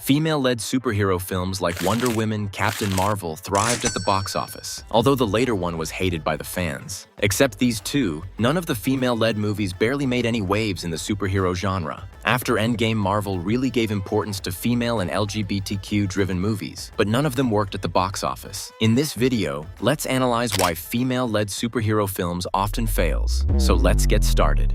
Female-led superhero films like Wonder Woman, Captain Marvel thrived at the box office, although the later one was hated by the fans. Except these two, none of the female-led movies barely made any waves in the superhero genre. After Endgame, Marvel really gave importance to female and LGBTQ-driven movies, but none of them worked at the box office. In this video, let's analyze why female-led superhero films often fails. So let's get started.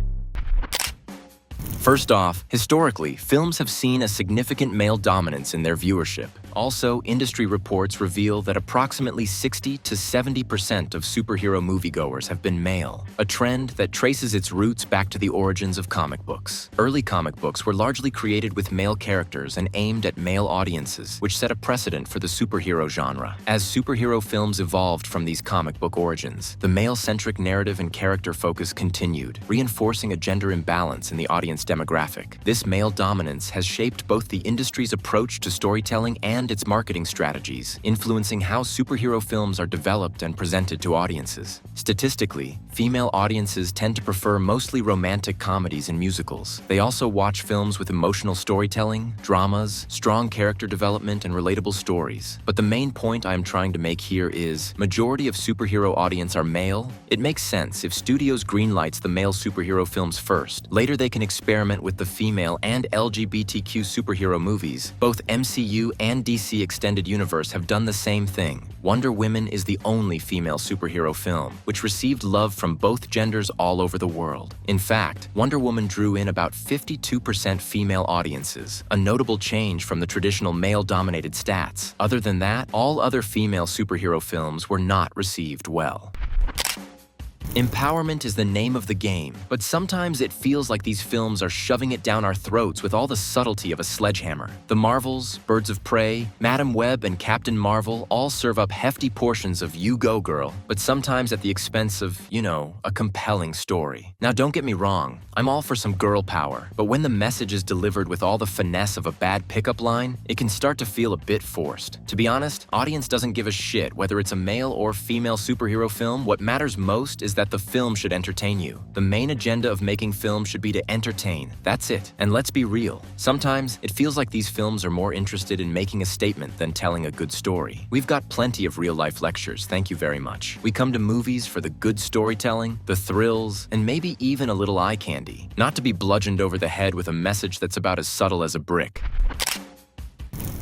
First off, historically, films have seen a significant male dominance in their viewership. Also, industry reports reveal that approximately 60 to 70% of superhero moviegoers have been male, a trend that traces its roots back to the origins of comic books. Early comic books were largely created with male characters and aimed at male audiences, which set a precedent for the superhero genre. As superhero films evolved from these comic book origins, the male-centric narrative and character focus continued, reinforcing a gender imbalance in the audience demographic. This male dominance has shaped both the industry's approach to storytelling and its marketing strategies, influencing how superhero films are developed and presented to audiences. Statistically, female audiences tend to prefer mostly romantic comedies and musicals. They also watch films with emotional storytelling, dramas, strong character development, and relatable stories. But the main point I am trying to make here is, majority of superhero audience are male. It makes sense if studios greenlights the male superhero films first. Later they can experiment with the female and LGBTQ superhero movies. Both MCU and DC Extended Universe have done the same thing. Wonder Woman is the only female superhero film, which received love from both genders all over the world. In fact, Wonder Woman drew in about 52% female audiences, a notable change from the traditional male-dominated stats. Other than that, all other female superhero films were not received well. Empowerment is the name of the game, but sometimes it feels like these films are shoving it down our throats with all the subtlety of a sledgehammer. The Marvels, Birds of Prey, Madam Web, and Captain Marvel all serve up hefty portions of "you go, girl," but sometimes at the expense of, a compelling story. Now don't get me wrong, I'm all for some girl power, but when the message is delivered with all the finesse of a bad pickup line, it can start to feel a bit forced. To be honest, audience doesn't give a shit whether it's a male or female superhero film. What matters most is that the film should entertain you. The main agenda of making films should be to entertain. That's it. And let's be real. Sometimes it feels like these films are more interested in making a statement than telling a good story. We've got plenty of real-life lectures, thank you very much. We come to movies for the good storytelling, the thrills, and maybe even a little eye candy. Not to be bludgeoned over the head with a message that's about as subtle as a brick.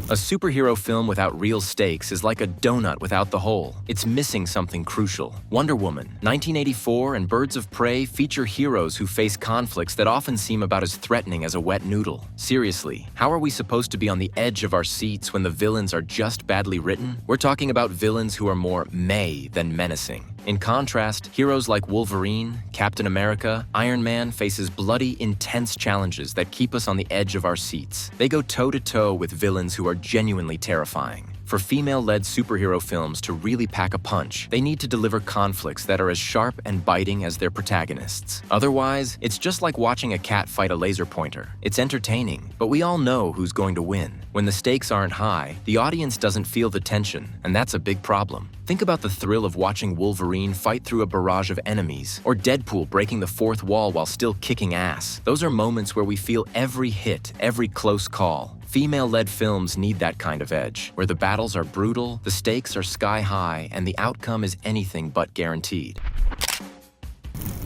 A superhero film without real stakes is like a donut without the hole. It's missing something crucial. Wonder Woman, 1984, and Birds of Prey feature heroes who face conflicts that often seem about as threatening as a wet noodle. Seriously, how are we supposed to be on the edge of our seats when the villains are just badly written? We're talking about villains who are more meh than menacing. In contrast, heroes like Wolverine, Captain America, Iron Man faces bloody, intense challenges that keep us on the edge of our seats. They go toe-to-toe with villains who are genuinely terrifying. For female-led superhero films to really pack a punch, they need to deliver conflicts that are as sharp and biting as their protagonists. Otherwise, it's just like watching a cat fight a laser pointer. It's entertaining, but we all know who's going to win. When the stakes aren't high, the audience doesn't feel the tension, and that's a big problem. Think about the thrill of watching Wolverine fight through a barrage of enemies, or Deadpool breaking the fourth wall while still kicking ass. Those are moments where we feel every hit, every close call. Female-led films need that kind of edge, where the battles are brutal, the stakes are sky high, and the outcome is anything but guaranteed.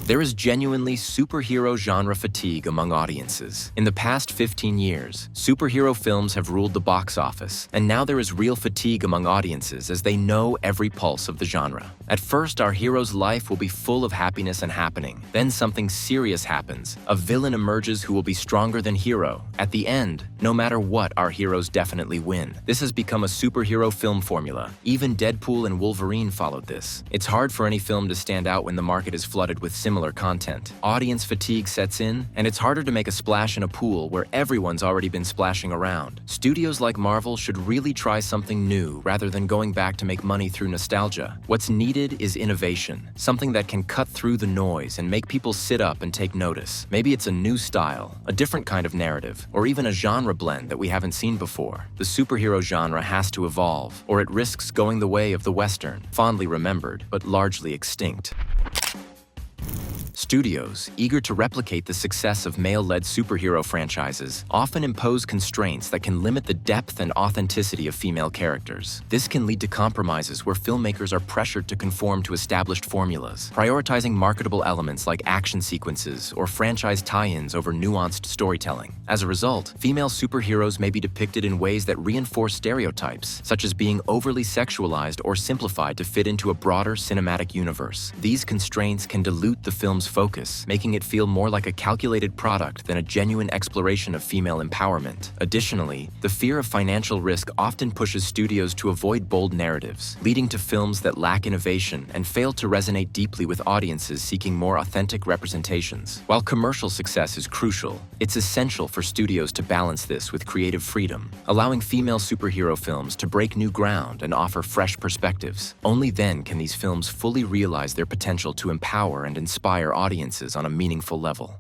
There is genuinely superhero genre fatigue among audiences. In the past 15 years, superhero films have ruled the box office, and now there is real fatigue among audiences as they know every pulse of the genre. At first, our hero's life will be full of happiness and happening. Then something serious happens. A villain emerges who will be stronger than hero. At the end, no matter what, our heroes definitely win. This has become a superhero film formula. Even Deadpool and Wolverine followed this. It's hard for any film to stand out when the market is flooded with similar content. Audience fatigue sets in, and it's harder to make a splash in a pool where everyone's already been splashing around. Studios like Marvel should really try something new rather than going back to make money through nostalgia. What's needed is innovation, something that can cut through the noise and make people sit up and take notice. Maybe it's a new style, a different kind of narrative, or even a genre blend that we haven't seen before. The superhero genre has to evolve, or it risks going the way of the Western, fondly remembered but largely extinct. Studios, eager to replicate the success of male-led superhero franchises, often impose constraints that can limit the depth and authenticity of female characters. This can lead to compromises where filmmakers are pressured to conform to established formulas, prioritizing marketable elements like action sequences or franchise tie-ins over nuanced storytelling. As a result, female superheroes may be depicted in ways that reinforce stereotypes, such as being overly sexualized or simplified to fit into a broader cinematic universe. These constraints can dilute the film's focus, making it feel more like a calculated product than a genuine exploration of female empowerment. Additionally, the fear of financial risk often pushes studios to avoid bold narratives, leading to films that lack innovation and fail to resonate deeply with audiences seeking more authentic representations. While commercial success is crucial, it's essential for studios to balance this with creative freedom, allowing female superhero films to break new ground and offer fresh perspectives. Only then can these films fully realize their potential to empower and inspire audiences on a meaningful level.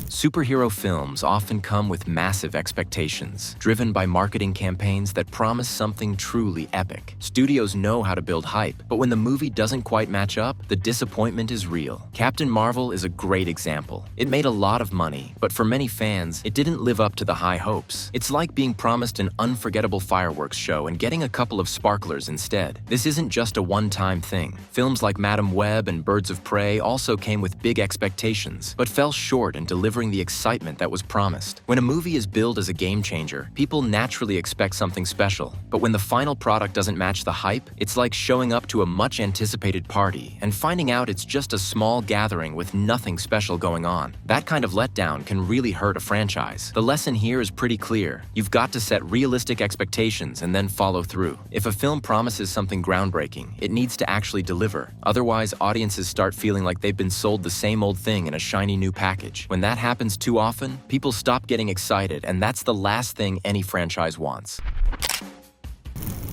Superhero films often come with massive expectations, driven by marketing campaigns that promise something truly epic. Studios know how to build hype, but when the movie doesn't quite match up, the disappointment is real. Captain Marvel is a great example. It made a lot of money, but for many fans, it didn't live up to the high hopes. It's like being promised an unforgettable fireworks show and getting a couple of sparklers instead. This isn't just a one-time thing. Films like Madam Web and Birds of Prey also came with big expectations, but fell short in delivering the excitement that was promised. When a movie is billed as a game changer, people naturally expect something special. But when the final product doesn't match the hype, it's like showing up to a much anticipated party and finding out it's just a small gathering with nothing special going on. That kind of letdown can really hurt a franchise. The lesson here is pretty clear. You've got to set realistic expectations and then follow through. If a film promises something groundbreaking, it needs to actually deliver. Otherwise, audiences start feeling like they've been sold the same old thing in a shiny new package. When that happens too often, people stop getting excited, and that's the last thing any franchise wants.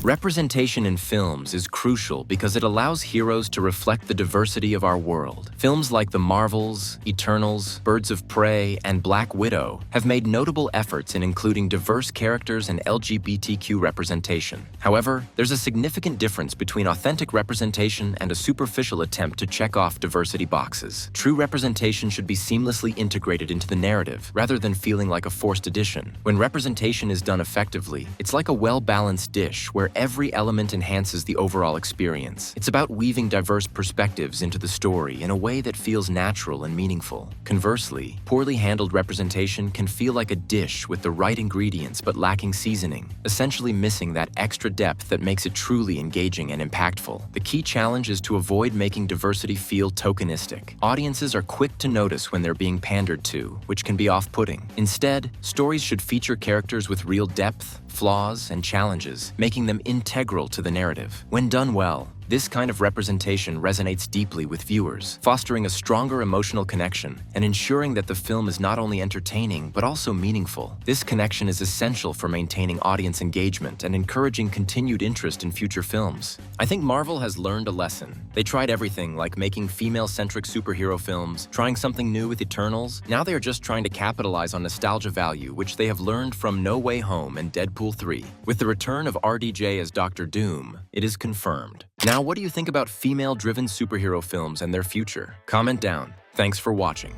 Representation in films is crucial because it allows heroes to reflect the diversity of our world. Films like The Marvels, Eternals, Birds of Prey, and Black Widow have made notable efforts in including diverse characters and LGBTQ representation. However, there's a significant difference between authentic representation and a superficial attempt to check off diversity boxes. True representation should be seamlessly integrated into the narrative, rather than feeling like a forced addition. When representation is done effectively, it's like a well-balanced dish where every element enhances the overall experience. It's about weaving diverse perspectives into the story in a way that feels natural and meaningful. Conversely, poorly handled representation can feel like a dish with the right ingredients but lacking seasoning, essentially missing that extra depth that makes it truly engaging and impactful. The key challenge is to avoid making diversity feel tokenistic. Audiences are quick to notice when they're being pandered to, which can be off-putting. Instead, stories should feature characters with real depth, flaws, and challenges, making them integral to the narrative. When done well, this kind of representation resonates deeply with viewers, fostering a stronger emotional connection and ensuring that the film is not only entertaining but also meaningful. This connection is essential for maintaining audience engagement and encouraging continued interest in future films. I think Marvel has learned a lesson. They tried everything, like making female-centric superhero films, trying something new with Eternals. Now they are just trying to capitalize on nostalgia value, which they have learned from No Way Home and Deadpool 3. With the return of RDJ as Dr. Doom, it is confirmed. Now, what do you think about female-driven superhero films and their future? Comment down. Thanks for watching.